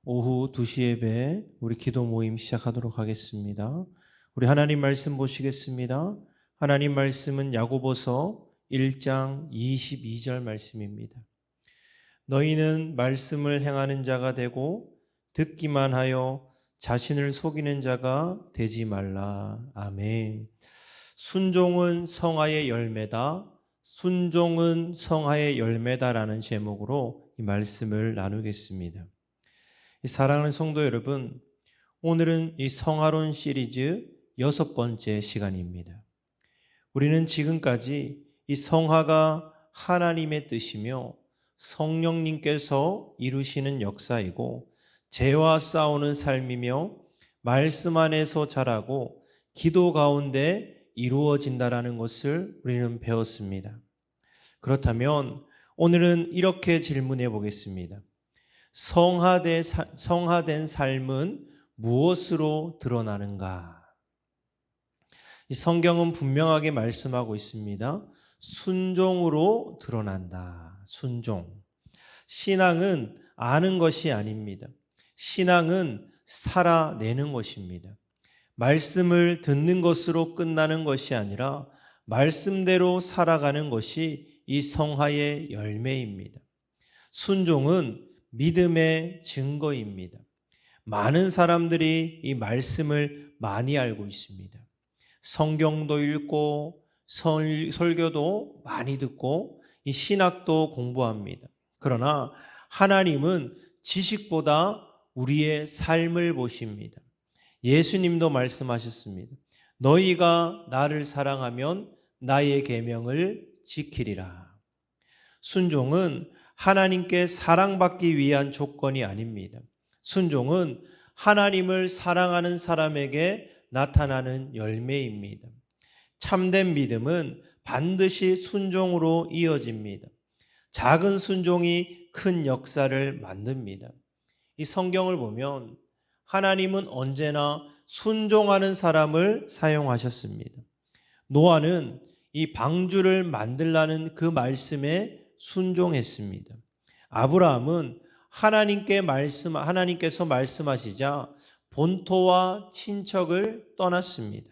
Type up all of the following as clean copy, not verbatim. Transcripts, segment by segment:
오후 2시 예배 우리 기도 모임 시작하도록 하겠습니다. 우리 하나님 말씀 보시겠습니다. 하나님 말씀은 야고보서 1장 22절 말씀입니다. 너희는 말씀을 행하는 자가 되고 듣기만 하여 자신을 속이는 자가 되지 말라. 아멘. 순종은 성화의 열매다. 순종은 성화의 열매다라는 제목으로 이 말씀을 나누겠습니다. 사랑하는 성도 여러분, 오늘은 이 성화론 시리즈 6번째 시간입니다. 우리는 지금까지 이 성화가 하나님의 뜻이며 성령님께서 이루시는 역사이고 죄와 싸우는 삶이며 말씀 안에서 자라고 기도 가운데 이루어진다라는 것을 우리는 배웠습니다. 그렇다면 오늘은 이렇게 질문해 보겠습니다. 성화된 삶은 무엇으로 드러나는가? 이 성경은 분명하게 말씀하고 있습니다. 순종으로 드러난다. 순종. 신앙은 아는 것이 아닙니다. 신앙은 살아내는 것입니다. 말씀을 듣는 것으로 끝나는 것이 아니라 말씀대로 살아가는 것이 이 성화의 열매입니다. 순종은 믿음의 증거입니다. 많은 사람들이 이 말씀을 많이 알고 있습니다. 성경도 읽고 설교도 많이 듣고 이 신학도 공부합니다. 그러나 하나님은 지식보다 우리의 삶을 보십니다. 예수님도 말씀하셨습니다. 너희가 나를 사랑하면 나의 계명을 지키리라. 순종은 하나님께 사랑받기 위한 조건이 아닙니다. 순종은 하나님을 사랑하는 사람에게 나타나는 열매입니다. 참된 믿음은 반드시 순종으로 이어집니다. 작은 순종이 큰 역사를 만듭니다. 이 성경을 보면 하나님은 언제나 순종하는 사람을 사용하셨습니다. 노아는 이 방주를 만들라는 그 말씀에 순종했습니다. 아브라함은 하나님께서 말씀하시자 본토와 친척을 떠났습니다.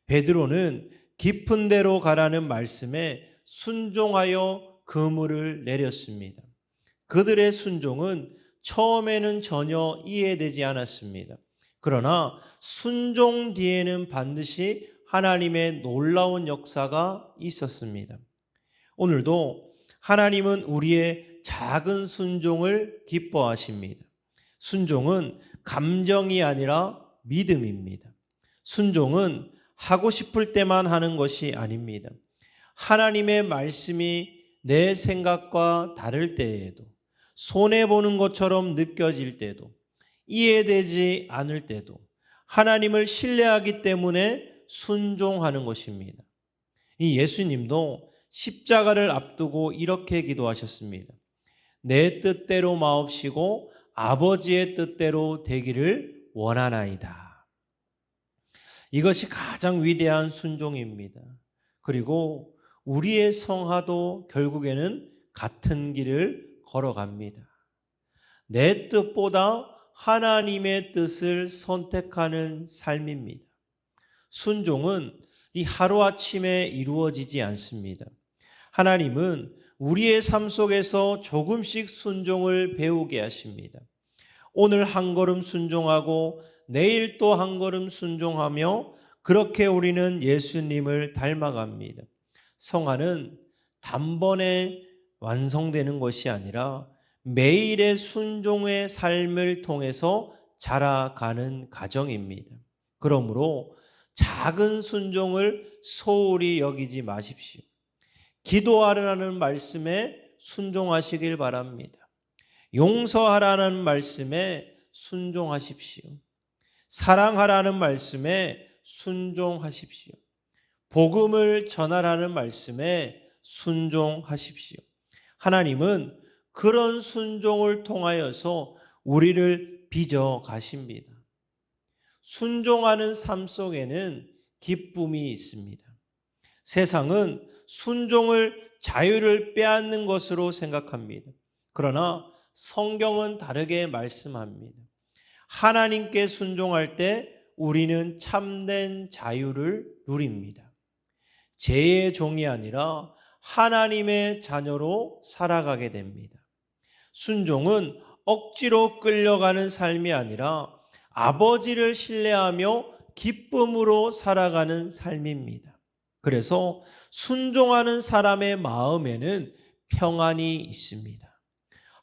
베드로는 깊은 데로 가라는 말씀에 순종하여 그물을 내렸습니다. 그들의 순종은 처음에는 전혀 이해되지 않았습니다. 그러나 순종 뒤에는 반드시 하나님의 놀라운 역사가 있었습니다. 오늘도 하나님은 우리의 작은 순종을 기뻐하십니다. 순종은 감정이 아니라 믿음입니다. 순종은 하고 싶을 때만 하는 것이 아닙니다. 하나님의 말씀이 내 생각과 다를 때에도, 손해보는 것처럼 느껴질 때도, 이해되지 않을 때도 하나님을 신뢰하기 때문에 순종하는 것입니다. 이 예수님도 십자가를 앞두고 이렇게 기도하셨습니다. 내 뜻대로 마옵시고 아버지의 뜻대로 되기를 원하나이다. 이것이 가장 위대한 순종입니다. 그리고 우리의 성화도 결국에는 같은 길을 걸어갑니다. 내 뜻보다 하나님의 뜻을 선택하는 삶입니다. 순종은 이 하루아침에 이루어지지 않습니다. 하나님은 우리의 삶 속에서 조금씩 순종을 배우게 하십니다. 오늘 한 걸음 순종하고 내일 또 한 걸음 순종하며 그렇게 우리는 예수님을 닮아갑니다. 성화는 단번에 완성되는 것이 아니라 매일의 순종의 삶을 통해서 자라가는 과정입니다. 그러므로 작은 순종을 소홀히 여기지 마십시오. 기도하라는 말씀에 순종하시길 바랍니다. 용서하라는 말씀에 순종하십시오. 사랑하라는 말씀에 순종하십시오. 복음을 전하라는 말씀에 순종하십시오. 하나님은 그런 순종을 통하여서 우리를 빚어 가십니다. 순종하는 삶 속에는 기쁨이 있습니다. 세상은 순종을 자유를 빼앗는 것으로 생각합니다. 그러나 성경은 다르게 말씀합니다. 하나님께 순종할 때 우리는 참된 자유를 누립니다. 죄의 종이 아니라 하나님의 자녀로 살아가게 됩니다. 순종은 억지로 끌려가는 삶이 아니라 아버지를 신뢰하며 기쁨으로 살아가는 삶입니다. 그래서 순종하는 사람의 마음에는 평안이 있습니다.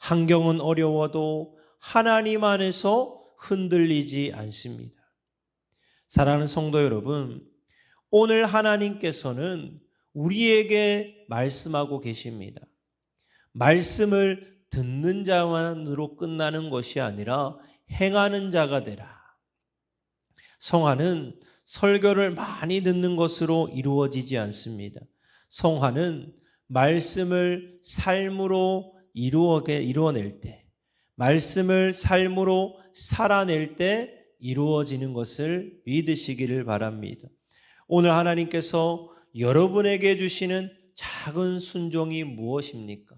환경은 어려워도 하나님 안에서 흔들리지 않습니다. 사랑하는 성도 여러분, 오늘 하나님께서는 우리에게 말씀하고 계십니다. 말씀을 듣는 자만으로 끝나는 것이 아니라 행하는 자가 되라. 성화는 설교를 많이 듣는 것으로 이루어지지 않습니다. 성화는 말씀을 삶으로 이루어낼 때, 말씀을 삶으로 살아낼 때 이루어지는 것을 믿으시기를 바랍니다. 오늘 하나님께서 여러분에게 주시는 작은 순종이 무엇입니까?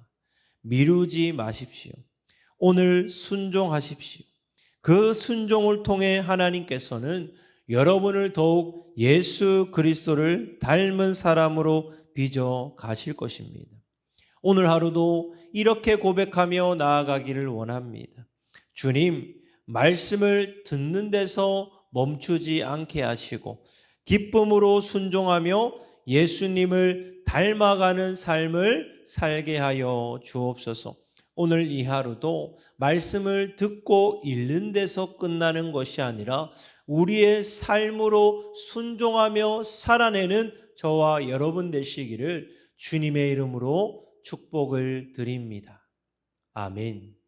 미루지 마십시오. 오늘 순종하십시오. 그 순종을 통해 하나님께서는 여러분을 더욱 예수 그리스도를 닮은 사람으로 빚어 가실 것입니다. 오늘 하루도 이렇게 고백하며 나아가기를 원합니다. 주님, 말씀을 듣는 데서 멈추지 않게 하시고 기쁨으로 순종하며 예수님을 닮아가는 삶을 살게 하여 주옵소서. 오늘 이 하루도 말씀을 듣고 읽는 데서 끝나는 것이 아니라 우리의 삶으로 순종하며 살아내는 저와 여러분 되시기를 주님의 이름으로 축복을 드립니다. 아멘.